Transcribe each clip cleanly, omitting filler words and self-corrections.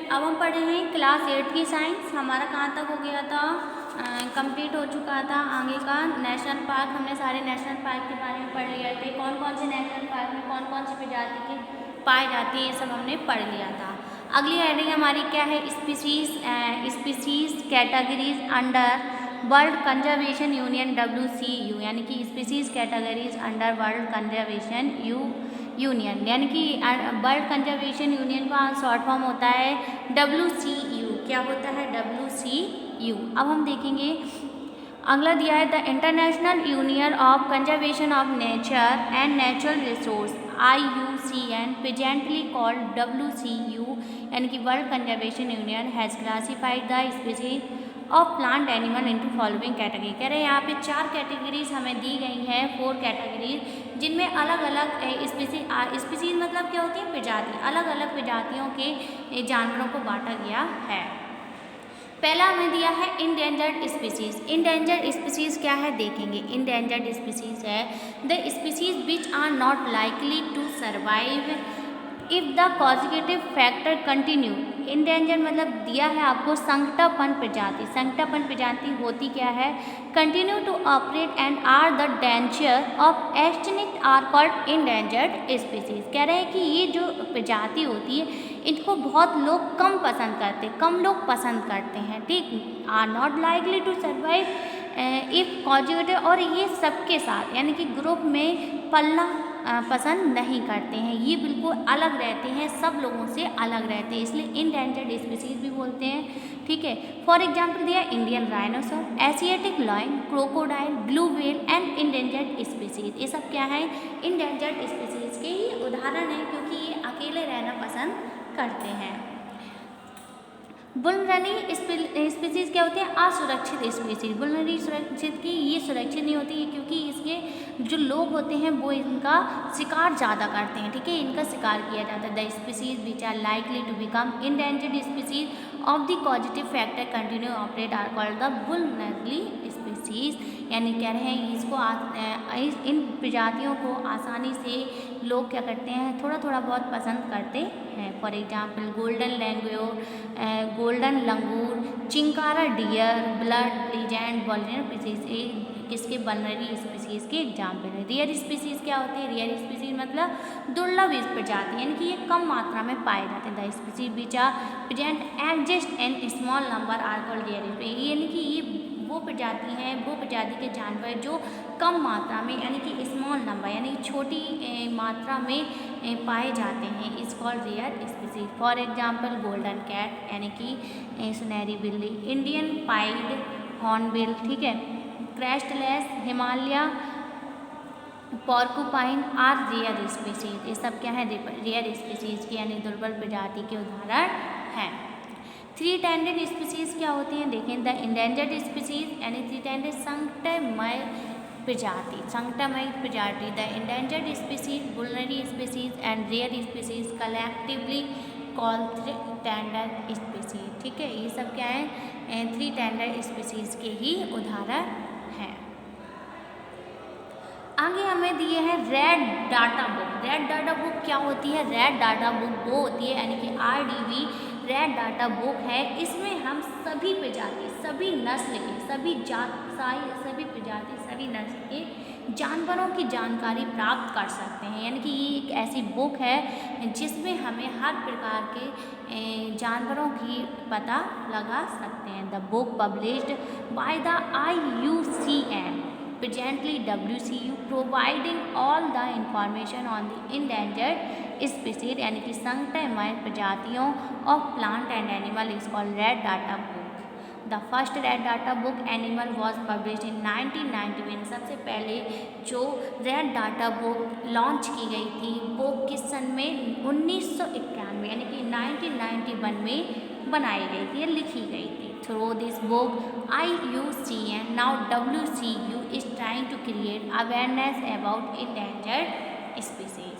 अब हम पढ़ रहे हैं क्लास 8 की साइंस। हमारा कहाँ तक हो गया था, कंप्लीट हो चुका था। आगे का नेशनल पार्क, हमने सारे नेशनल पार्क के बारे में पढ़ लिया थे, कौन कौन से नेशनल पार्क में कौन कौन सी प्रजाति की पाई जाती है, ये सब हमने पढ़ लिया था। अगली हेडिंग हमारी क्या है, species categories under world conservation union WCU, यानी कि species categories under world conservation union, यानी कि वर्ल्ड कंजर्वेशन यूनियन का शॉर्ट फॉर्म होता है WCU। क्या होता है WCU। अब हम देखेंगे अगला दिया है the international union of conservation of nature and natural resource IUCN presently called WCU, यानी कि world conservation union has classified the species of plant animal into following category. कह रहे हैं यहाँ पे 4 कैटेगरीज हमें दी गई हैं, 4 कैटेगरीज, जिनमें अलग अलग स्पीसीज मतलब क्या होती है, प्रजाति, अलग अलग प्रजातियों के जानवरों को बांटा गया है। पहला हमें दिया है इंडेंजर्ड स्पीसीज। इंडेंजर्ड स्पीसीज क्या है देखेंगे। इंडेंजर्ड स्पीसीज है the species which are not likely to survive if the causative factor continue. Endanger मतलब दिया है आपको संकटापन प्रजाति। संकटापन प्रजाति होती क्या है, continue to operate and are the danger of extinct are called endangered species. कह रहे हैं कि ये जो प्रजाति होती है इनको बहुत लोग कम पसंद करते, कम लोग पसंद करते हैं, ठीक। Are not likely to survive if conjugative, और ये सबके साथ यानी कि ग्रुप में पलना पसंद नहीं करते हैं, ये बिल्कुल अलग रहते हैं, सब लोगों से अलग रहते हैं, इसलिए इंडेंजर्ड स्पीसीज भी बोलते हैं, ठीक है। फॉर एग्जांपल दिया Indian rhinoceros, Asiatic lion, crocodile, blue whale and endangered species. ये सब क्या है, इंडेंजर्ड स्पीसीज के ही उदाहरण हैं, क्योंकि ये अकेले रहना पसंद करते हैं। वुल्नररी स्पीसीज क्या होते हैं, असुरक्षित स्पीसीज। वुल्नररी सुरक्षित की ये सुरक्षित नहीं होती है, क्योंकि इसके जो लोग होते हैं वो इनका शिकार ज़्यादा करते हैं, ठीक है, इनका शिकार किया जाता है। The species which are likely to become endangered species of the positive factor continue operate are called the vulnerable species. यानी कह रहे हैं इसको इन प्रजातियों को आसानी से लोग क्या करते हैं, थोड़ा थोड़ा बहुत पसंद करते हैं। For example golden langur, chinkara deer, blood legend, vulnerable species किसके वल्नररी स्पीसीज के एग्जाम्पल है। रियर स्पीसीज क्या होते हैं, रियर स्पीसीज मतलब दुर्लभ प्रजाति, यानी कि ये कम मात्रा में पाए जाते हैं। The species which are present exist in small number are called rare species, यानी कि ये वो प्रजाति हैं, वो प्रजाति के जानवर जो कम मात्रा में यानी कि स्मॉल नंबर यानी छोटी मात्रा में पाए जाते हैं, is called rare species. For example golden cat यानी कि सुनहरी बिल्ली, इंडियन पाइड हॉर्नबिल, ठीक है, crestless Himalaya porcupine are rare species. ये सब क्या है, रियर स्पीसीज की यानी दुर्बल प्रजाति के उदाहरण हैं। 3 टेंडेड स्पीसीज क्या होती हैं देखें। द इंडेंजर्ड स्पीसीज यानी 3 टेंडेड संकटमय प्रजाति, संकटमय प्रजाति। The endangered species, vulnerable species and rare species collectively called 3 tended species, ठीक है। ये सब क्या है, 3 टेंडेड स्पीसीज के ही उदाहरण हैं। आगे हमें दिए हैं red Data book. Red Data book क्या होती है, रेड डाटा बुक वो होती है यानी कि RDB रेड डाटा बुक है। इसमें हम सभी प्रजाति, सभी नस्ल के, सभी जात, सभी प्रजाति, सभी नस्ल के जानवरों की जानकारी प्राप्त कर सकते हैं, यानी कि ये एक ऐसी बुक है जिसमें हमें हर प्रकार के जानवरों की पता लगा सकते हैं। The book published by the IUCN presently WCU providing all the information on the endangered species यानी कि संकटमय प्रजातियों of plant and animal is called red data book. The first red data book animal was published in 1991। सबसे पहले जो red Data book launch की गई थी वो किस सन में, 1991 यानी कि 1991 में बनाई गई थी या लिखी गई थी। Through this book, IUCN, now WCU, is trying to create awareness about endangered species.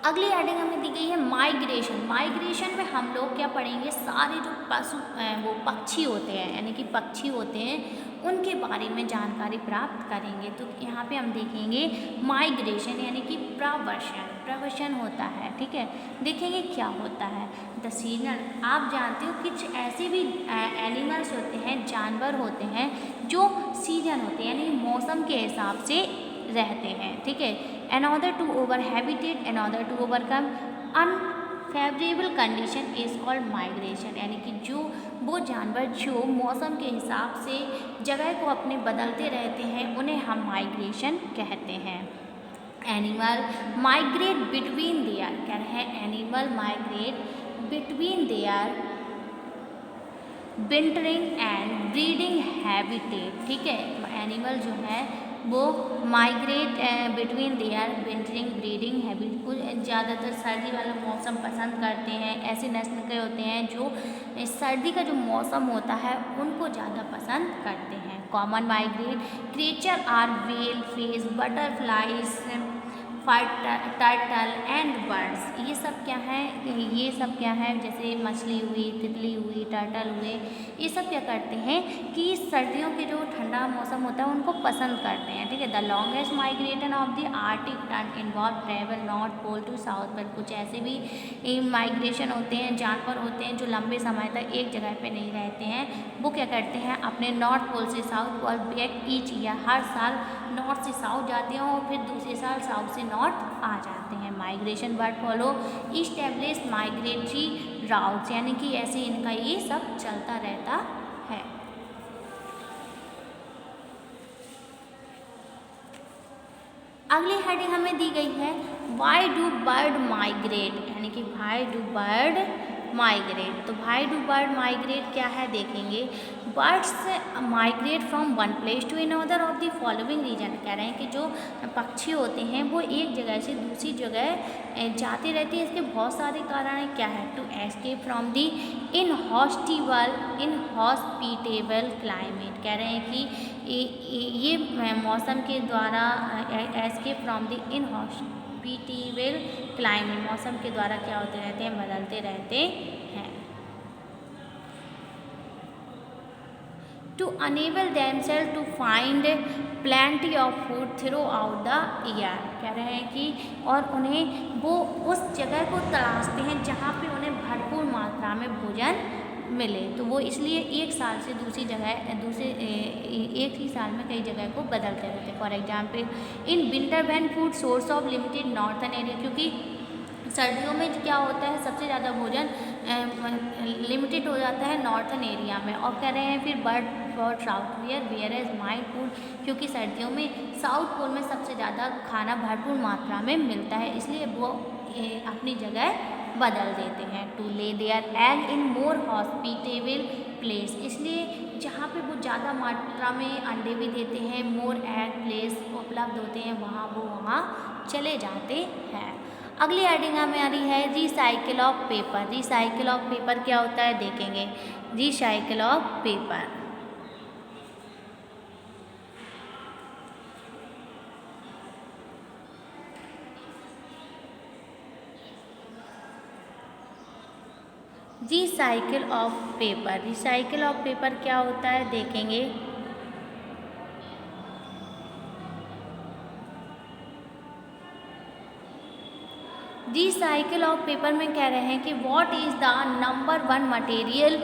अगली हेडिंग हमें दी गई है माइग्रेशन। माइग्रेशन में हम लोग क्या पढ़ेंगे, सारे जो पशु वो पक्षी होते हैं यानी कि पक्षी होते हैं उनके बारे में जानकारी प्राप्त करेंगे। तो यहाँ पे हम देखेंगे माइग्रेशन यानी कि प्रवसन होता है, ठीक है। देखेंगे क्या होता है द सीजनल। आप जानते हो कुछ ऐसे भी एनिमल्स होते हैं, जानवर होते हैं जो सीजन होते हैं यानी मौसम के हिसाब से रहते हैं, ठीक है। In order to over habitat, in order to overcome unfavourable condition is called migration, यानी कि जो वो जानवर जो मौसम के हिसाब से जगह को अपने बदलते रहते हैं उन्हें हम माइग्रेशन कहते हैं। एनिमल माइग्रेट बिटवीन देयर, कह रहे हैं animal migrate between their wintering and breeding habitat, ठीक है। एनिमल जो है वो migrate between their wintering breeding habit, कुछ ज़्यादातर सर्दी वाला मौसम पसंद करते हैं। ऐसे नस्ल के होते हैं जो सर्दी का जो मौसम होता है उनको ज़्यादा पसंद करते हैं। Common migrate creature are whale fish butterflies turtle and birds. ये सब क्या है, ये सब क्या है, जैसे मछली हुई, तितली हुई, टर्टल हुए, ये सब क्या करते हैं कि सर्दियों के जो ठंडा मौसम होता है उनको पसंद करते हैं, ठीक है। The longest migration of the Arctic tern involve travel north pole to south pole. कुछ ऐसे भी माइग्रेशन होते हैं, जानवर होते हैं जो लंबे समय तक एक जगह पे नहीं रहते हैं, वो क्या करते हैं अपने नॉर्थ पोल से south pole back each year, हर साल नॉर्थ से साउथ जाते हैं और फिर दूसरे साल साउथ से नॉर्थ आ जाते हैं। Migration bird follow establish migratory routes, यानी कि ऐसे इनका ये सब चलता रहता है। अगली हेडिंग हमें दी गई है वाई डू बर्ड माइग्रेट, यानी कि वाई डू बर्ड माइग्रेट। तो वाई डू बर्ड माइग्रेट क्या है देखेंगे। Birds migrate from one place to another of the following reason, कह रहे हैं कि जो पक्षी होते हैं वो एक जगह से दूसरी जगह जाते रहते हैं। इसके बहुत सारे कारण हैं, क्या है। To escape from the inhospitable climate, कह रहे हैं कि ये मौसम के द्वारा escape from the inhospitable climate, मौसम के द्वारा क्या होते रहते हैं, बदलते रहते हैं। To enable themself to find plenty of food throughout the year, कह रहे हैं कि और उन्हें वो उस जगह को तलाशते हैं जहाँ पे उन्हें भरपूर मात्रा में भोजन मिले। तो वो इसलिए एक साल से दूसरी जगह एक ही साल में कई जगह को बदलते रहते हैं। For example in winter when food source of limited northern area, क्योंकि सर्दियों में क्या होता है सबसे ज़्यादा भोजन लिमिटेड हो जाता है नॉर्थन एरिया में। और कह रहे हैं फिर bird for south whereas mild food, क्योंकि सर्दियों में साउथ पोल में सबसे ज़्यादा खाना भरपूर मात्रा में मिलता है, इसलिए वो अपनी जगह बदल देते हैं। To lay their egg in more hospitable place, इसलिए जहाँ पे वो ज़्यादा मात्रा में अंडे भी देते हैं, मोर एग प्लेस उपलब्ध होते हैं, वहाँ चले जाते हैं। अगली हेडिंग हमें आ रही है recycle of paper. Recycle of paper क्या होता है देखेंगे। Recycle of paper, recycle of paper, recycle of paper क्या होता है देखेंगे। रिसाइकिल ऑफ पेपर में कह रहे हैं कि what is the number one material,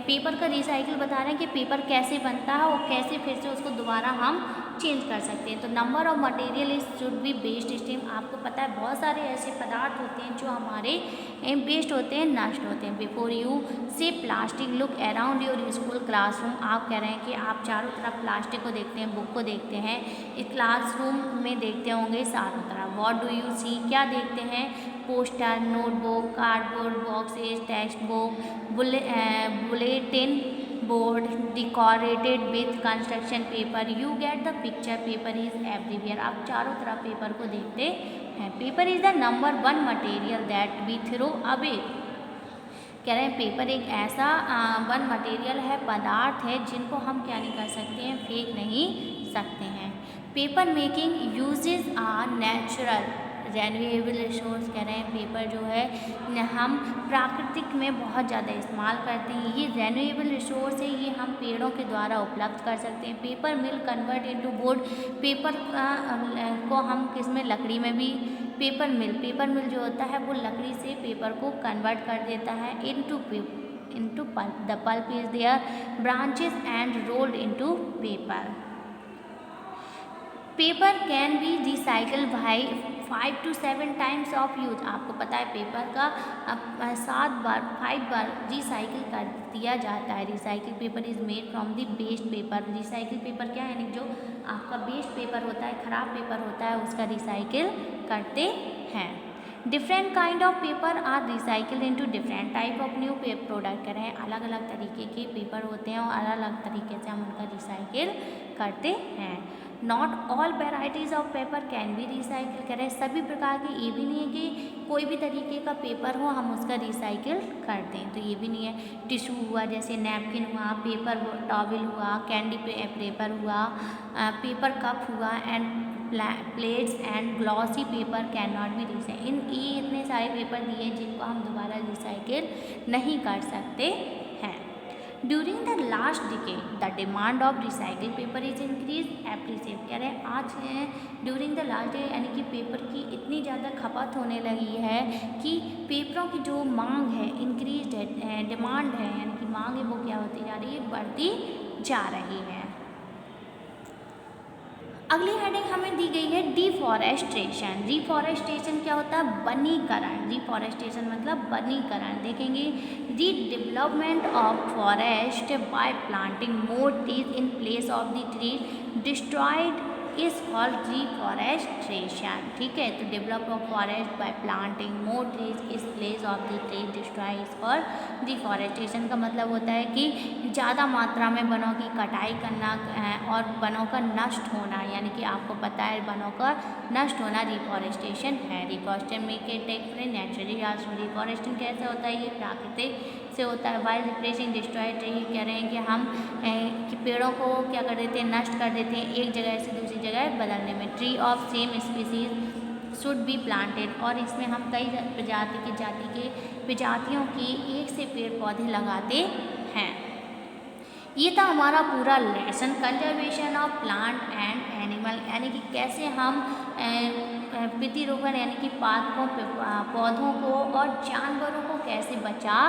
paper का रिसाइकिल बता रहे हैं कि पेपर कैसे बनता है और कैसे फिर से उसको दोबारा हम चेंज कर सकते हैं। तो number of material is should be waste stream, आपको पता है बहुत सारे ऐसे पदार्थ होते हैं जो हमारे वेस्ट होते हैं, नष्ट होते हैं। बिफोर यू से plastic look around your school classroom, आप कह रहे हैं कि आप चारों तरफ प्लास्टिक को देखते हैं, बुक को देखते हैं, इस क्लासरूम में देखते होंगे चारों तरफ। व्हाट डू यू सी, क्या देखते हैं, poster, notebook, cardboard boxes, text book, bulletin board decorated with construction paper, you get the picture, paper is everywhere, आप चारों तरफ पेपर को देखते हैं। Paper is the number one material that we throw away, कह रहे हैं पेपर एक ऐसा वन मटेरियल है, पदार्थ है जिनको हम क्या नहीं कर सकते हैं, फेंक नहीं सकते हैं। Paper making uses are natural renewable resource कह रहे हैं पेपर जो है हम प्राकृतिक में बहुत ज़्यादा इस्तेमाल करते हैं। ये रेन्यूएबल रिसोर्स है, ये हम पेड़ों के द्वारा उपलब्ध कर सकते हैं। पेपर मिल कन्वर्ट इनटू बोर्ड, पेपर को हम किस में, लकड़ी में भी पेपर मिल जो होता है वो लकड़ी से पेपर को कन्वर्ट कर देता है into pulp. The pulp is their branches and rolled into paper. Paper can B recycle by 5 to 7 times of use. आपको पता है पेपर का 5 बार रिसाइकिल कर दिया जाता है। Recycle paper is made from the waste paper. Recycle paper क्या है, यानी जो आपका वेस्ट पेपर होता है, ख़राब पेपर होता है, उसका रिसाइकिल करते हैं। Different kind of paper are recycle into different type of new product कह रहे हैं। अलग अलग तरीके के पेपर होते हैं और अलग अलग तरीके से हम उनका रिसाइकिल करते हैं। Not all varieties of paper can be recycle कह रहे हैं। सभी प्रकार के, ये भी नहीं है कि कोई भी तरीके का पेपर हो हम उसका रिसाइकिल कर दें, तो ये भी नहीं है। टिश्यू हुआ, जैसे नैपकिन हुआ, पेपर टॉवल हुआ, कैंडी पेपर हुआ, पेपर कप हुआ, and plates and glossy paper can not be recycle. ये इतने सारे पेपर दिए हैं जिनको हम दोबारा रिसाइकिल नहीं कर सकते हैं। During the last decade the demand of recycle paper is increase appreciate कह रहे हैं। आज ड्यूरिंग द लास्ट डे यानी कि पेपर की इतनी ज़्यादा खपत होने लगी है कि पेपरों की जो मांग है इंक्रीज है, डिमांड है, यानी कि मांग है वो क्या होती जा रही है, बढ़ती जा रही है। अगली हेडिंग हमें दी गई है डिफॉरेस्टेशन। डिफॉरेस्टेशन क्या होता है, वनीकरण। डिफॉरेस्टेशन मतलब वनीकरण। देखेंगे the development of forest by planting more trees in place of the tree destroyed is called deforestation. ठीक है, तो develop of forest by planting more trees is place of the tree destroy is called deforestation. का मतलब होता है कि ज़्यादा मात्रा में वनों की कटाई करना और वनों का नष्ट होना, यानी कि आपको पता है वनों का नष्ट होना डिफॉरेस्टेशन है। डिफॉरेस्टेशन में के टेक फ्री नेचुरली डिफॉरेस्टेशन कैसे होता है, ये प्राकृतिक से होता है। वाइल्ड रिप्लेसिंग डिस्ट्रॉय ट्री कह रहे हैं कि हम कि पेड़ों को क्या कर देते हैं, नष्ट कर देते हैं एक जगह से दूसरी जगह बदलने में। Tree of same species should be planted, और इसमें हम कई प्रजातियों की एक से पेड़ पौधे लगाते हैं। ये था हमारा पूरा lesson conservation of plant and animal, यानी कि कैसे हम प्रतिरोपण यानी कि पादपों पौधों को और जानवरों को कैसे बचा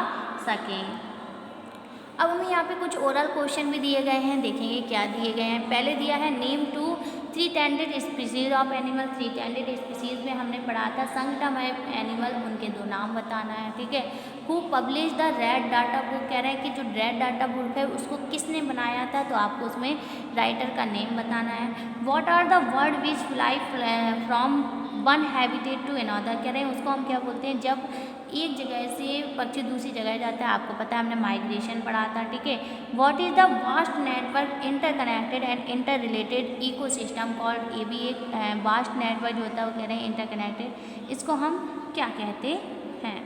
सकें। अब हमें यहाँ पे कुछ ओरल क्वेश्चन भी दिए गए हैं, देखेंगे क्या दिए गए हैं। पहले दिया है name two 3 tended species of animal. 3 tended species में हमने पढ़ा था संगठन एनिमल, उनके 2 नाम बताना है। ठीक है, who publish the red Data book कह रहे हैं कि जो रेड डाटा बुक है उसको किसने बनाया था, तो आपको उसमें राइटर का नेम बताना है। What are the bird which fly from one habitat to another कह रहे हैं उसको हम क्या बोलते हैं, जब एक जगह से पक्षी दूसरी जगह जाता है। आपको पता है हमने माइग्रेशन पढ़ा था। ठीक है, what is the vast network interconnected and inter related ecosystem called. ये भी एक वास्ट नेटवर्क जो होता है वो कह रहे हैं इंटरकनेक्टेड, इसको हम क्या कहते हैं।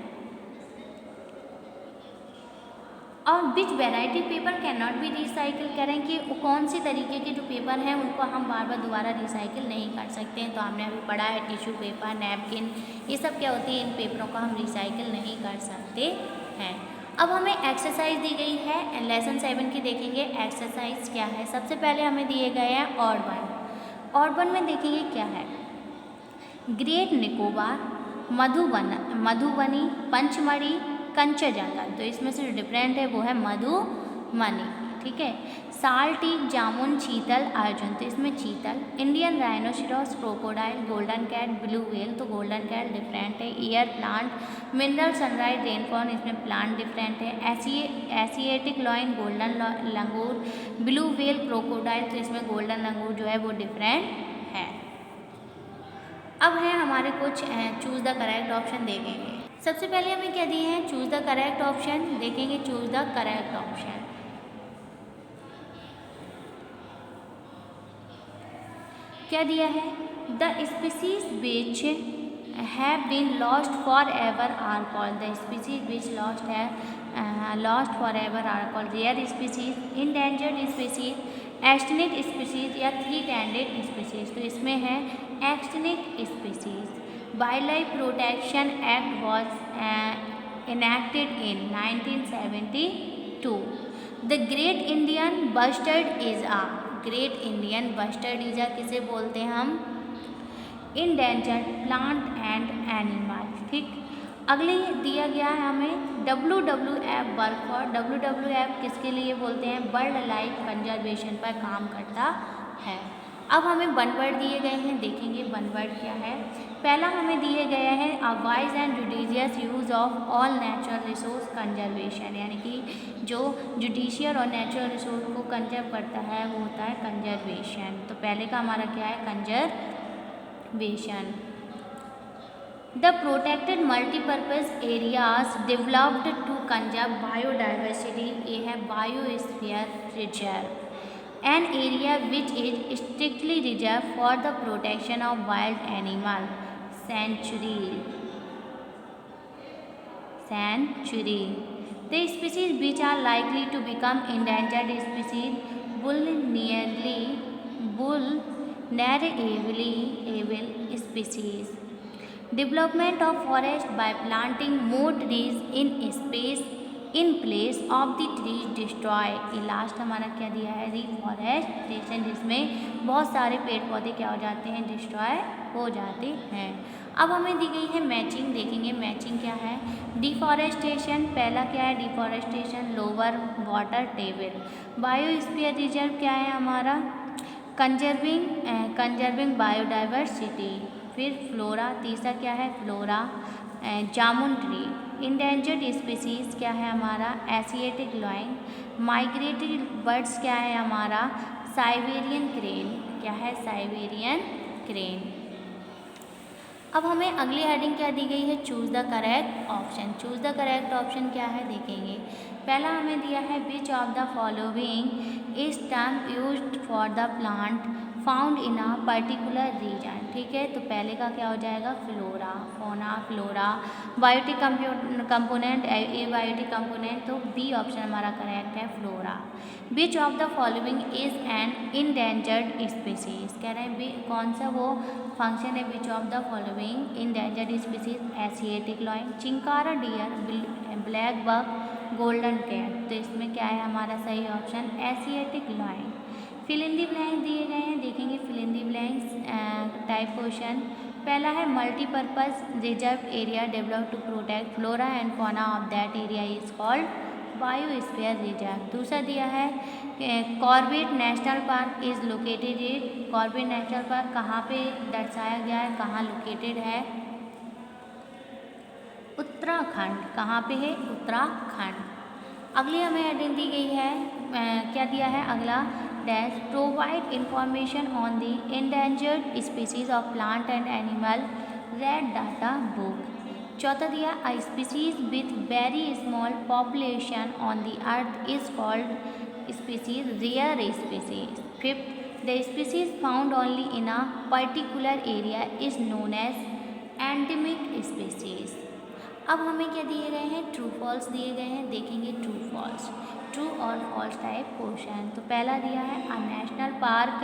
और which variety paper can not be recycle कह रहे हैं कि कौन सी तरीके के जो पेपर हैं उनको हम बार बार दोबारा रिसाइकिल नहीं कर सकते हैं। तो हमने अभी पढ़ा है टिश्यू पेपर, नैपकिन, ये सब क्या होती है, इन पेपरों को हम रिसाइकिल नहीं कर सकते हैं। अब हमें एक्सरसाइज दी गई है लेसन 7 की, देखेंगे एक्सरसाइज क्या है। सबसे पहले हमें दिए गए हैं ऑड वन। ऑड वन में देखेंगे क्या है, ग्रेट निकोबार, मधुबनी, पंचमढ़ी, कंचनजंगा। तो इसमें से जो डिफरेंट है वो है मधुमनी। ठीक है, साल्टीक, जामुन, चीतल, अर्जुन। तो इसमें chital. Indian rhinoceros, crocodile, golden cat, blue whale. तो गोल्डन कैट डिफरेंट है। Ear plant, mineral, sunrise, rainfall, इसमें प्लांट डिफरेंट है। Asiatic lion, golden langur, blue whale, crocodile. तो इसमें गोल्डन लंगूर जो है वो डिफरेंट है। अब है हमारे कुछ चूज़ द करेक्ट ऑप्शन देखेंगे। सबसे पहले हमें क्या दिए हैं, चूज़ द करेक्ट ऑप्शन। देखेंगे चूज़ द करेक्ट ऑप्शन। क्या दिया है, the species which have been lost for ever are called. The species which lost for ever are called rare species, endangered species, extinct species या 3 tended species. तो इसमें है extinct species. Wildlife protection act was enacted in 1972. The Great Indian Bustard is a Great Indian Bustard is a किसे बोलते हैं हम? Endangered plant and animal. ठीक, अगले दिया गया है हमें WWF वर्क फॉर। WWF किसके लिए बोलते हैं? वर्ल्ड लाइफ कंजर्वेशन पर काम करता है। अब हमें वन वर्ड दिए गए हैं, देखेंगे वन वर्ड क्या है। पहला हमें दिए गया है a wise and judicious use of all natural resource conservation, यानी कि जो जुडिशियल और नेचुरल रिसोर्स को कंजर्व करता है वो होता है कंजर्वेशन। तो पहले का हमारा क्या है? Conservation. The protected multipurpose areas developed to conserve biodiversity, ये है biosphere reserve. An area which is strictly reserved for the protection of wild animal sanctuary. The species which are likely to become endangered species vulnerable species. Development of forest by planting more trees in place of the trees destroy। ये last हमारा क्या दिया है? Reforestation, जिसमें बहुत सारे पेड़ पौधे क्या हो जाते हैं? डिस्ट्रॉय हो जाते हैं। अब हमें दी गई है मैचिंग, देखेंगे मैचिंग क्या है। डिफॉरेस्टेशन, पहला क्या है? Deforestation lower water table. Biosphere reserve क्या है हमारा? Conserving biodiversity. फिर फ्लोरा, तीसरा क्या है? फ्लोरा जामुन ट्री। इंडेंजर्ड स्पीसीज क्या है हमारा? Asiatic lion. माइग्रेटरी बर्ड्स क्या है हमारा? Siberian crane. क्या है? Siberian crane. अब हमें अगली हेडिंग क्या दी गई है? Choose the correct option. Choose the correct option क्या है देखेंगे। पहला हमें दिया है which of the following is term used for the plant found in a particular region. ठीक है, तो पहले का क्या हो जाएगा? Flora, fauna, flora. Biotic component, abiotic component, तो बी ऑप्शन हमारा करेक्ट है, flora. Which of the following is an endangered species, कह रहे हैं कौन सा वो फंक्शन है which of the following endangered species? Asiatic lion, chinkara deer, black buck, golden cat. तो इसमें क्या है हमारा सही option? Asiatic lion. Fill in the blanks दिए गए हैं, देखेंगे fill in the blanks type question. पहला है multipurpose reserve area develop to protect flora and fauna of that area is called biosphere reserve. दूसरा दिया है Corbett National Park is located in. Corbett National Park कहाँ पे दर्शाया गया है? कहाँ लोकेटेड है? उत्तराखंड। कहाँ पे है? उत्तराखंड। अगली हमें हेडिंग दी गई है, क्या दिया है अगला? Dash provide information on the endangered species of plant and animal Red Data Book. चौथा दिया a species with very small population on the earth is called species rare species. Fifth the species found only in a particular area is known as endemic species. अब हमें क्या दिए गए हैं? True false दिए गए हैं, देखेंगे ट्रू फॉल्स, ट्रू और फॉल्स टाइप क्वेश्चन। तो पहला दिया है a national park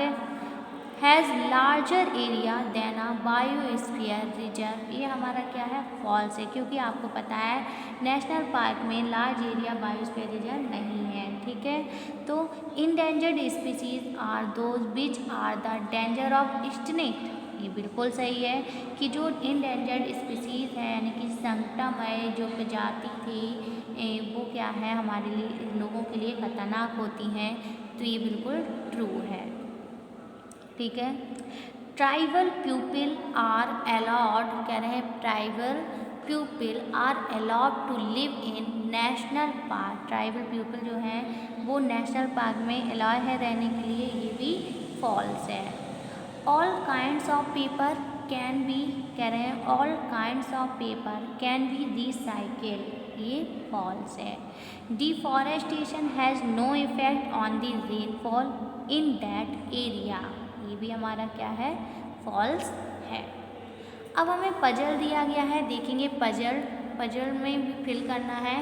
has larger area than a biosphere reserve. ये हमारा क्या है? फॉल्स है, क्योंकि आपको पता है नेशनल पार्क में लार्ज एरिया बायोस्फीयर रिजर्व नहीं है। ठीक है, तो endangered species are those which are the danger of extinct. ये बिल्कुल सही है कि जो इंडेंजर्ड स्पीसीज है यानी कि संकटमय जो प्रजाति थी वो क्या है हमारे लिए लोगों के लिए खतरनाक होती हैं। तो ये बिल्कुल ट्रू है। ठीक है, ट्राइबल पीपल आर अलाउड, कह रहे हैं tribal people are allowed to live in national park. Tribal people जो हैं वो नेशनल पार्क में अलाउ है रहने के लिए, ये भी फॉल्स है। All kinds of paper can be, कह रहे हैं all kinds of paper can be recycle, ये फॉल्स है। Deforestation has no effect on the rainfall in that area, ये भी हमारा क्या है? फॉल्स है। अब हमें पजल दिया गया है, देखेंगे पजल पजल में भी फिल करना है।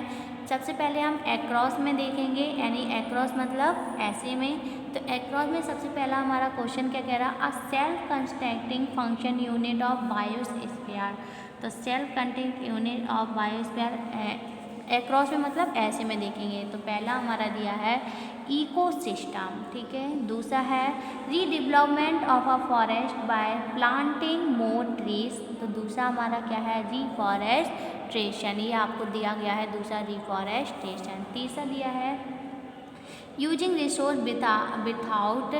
सबसे पहले हम एक्रॉस में देखेंगे, यानी एक्रॉस मतलब ऐसे में। तो एक्रॉस में सबसे पहला हमारा क्वेश्चन क्या कह रहा है, a self constructing function unit of biosphere. तो self constructing unit of biosphere across में मतलब ऐसे में देखेंगे। तो पहला हमारा दिया है इकोसिस्टम, ठीक है। दूसरा है redevelopment of a forest by planting more trees. तो दूसरा हमारा क्या है, रिफॉरेस्टेशन, ये आपको दिया गया है दूसरा रिफॉरेस्टेशन। तीसरा दिया है यूजिंग रिसोर्स विदाउट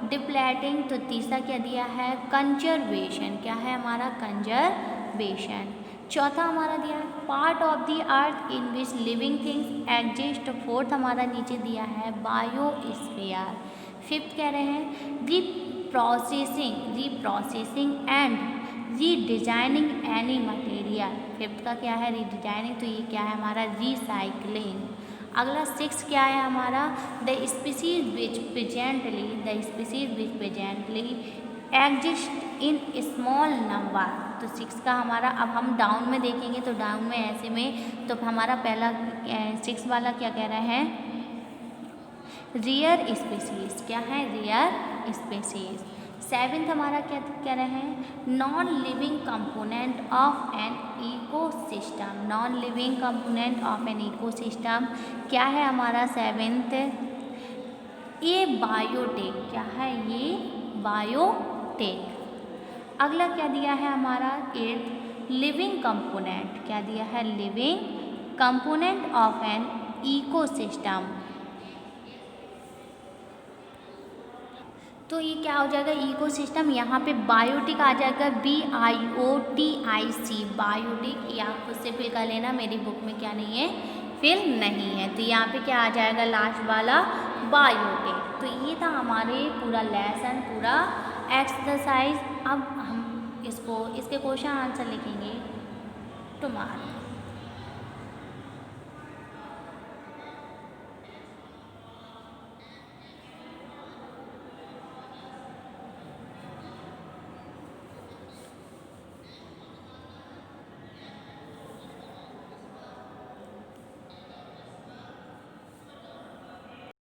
डिप्लेटिंग। तो तीसरा क्या दिया है, कंजर्वेशन, क्या है हमारा कंजर्वेशन। चौथा हमारा दिया है part of the earth in which living things exist. Fourth हमारा नीचे दिया है बायोस्फीयर। फिफ्थ कह रहे हैं reprocessing and redesigning any material. Fifth का क्या है रीडिजाइनिंग, तो ये क्या है हमारा रिसाइकलिंग। अगला सिक्स क्या है हमारा the species which presently exist in small number. तो सिक्स का हमारा, अब हम डाउन में देखेंगे तो डाउन में ऐसे में, तो हमारा पहला सिक्स वाला क्या कह रहे हैं, रियर स्पीसीज, क्या है रियर स्पीसीज। सेवेंथ हमारा क्या कह रहे हैं, non living component of an ecosystem. Non living component of an ecosystem क्या है हमारा सेवेंथ, ये बायोटेक, क्या है ये बायोटेक। अगला क्या दिया है हमारा एट्थ, लिविंग कंपोनेंट, क्या दिया है living component of an ecosystem. तो ये क्या हो जाएगा इकोसिस्टम, यहाँ पे बायोटिक आ जाएगा BIOTIC, बायोटिक। ये आप खुद से फिल कर लेना, मेरी बुक में क्या नहीं है फिल नहीं है। तो यहाँ पे क्या आ जाएगा लास्ट वाला बायोटिक। तो ये था हमारे पूरा लेसन, पूरा एक्सरसाइज। अब हम इसके क्वेश्चन आंसर लिखेंगे टुमारो।